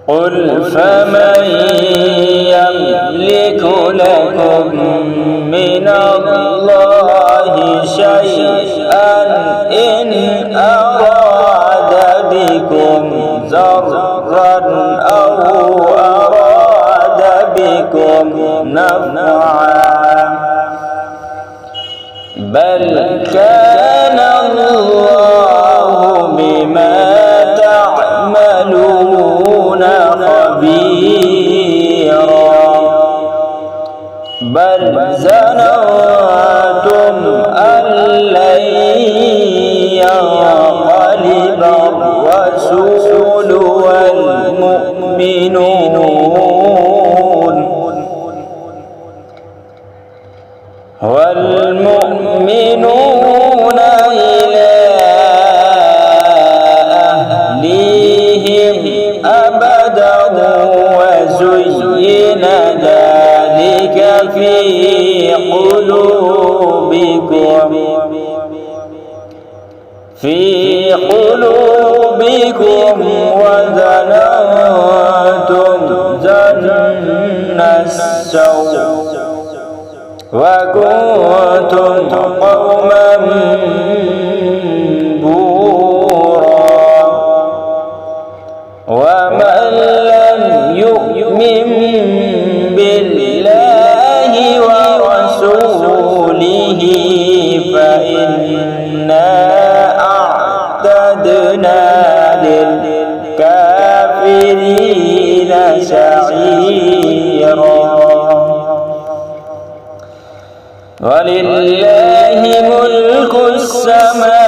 قل فمن يملك لكم من الله شيئا إن أراد بكم ضرا أو أراد بكم نفعا بل كان الله بما تعملون خبيرا بل ظننتم أن لن ينقلب الرسول والمؤمنون إلى أهليهم أبدا وزين ذلك في قلوبكم وظننتم ظن السوء وكنتم قوما بورا ومن لم يؤمن بالله ورسوله فإنا أعتدنا للكافرين سعيرا ولله ملك السماوات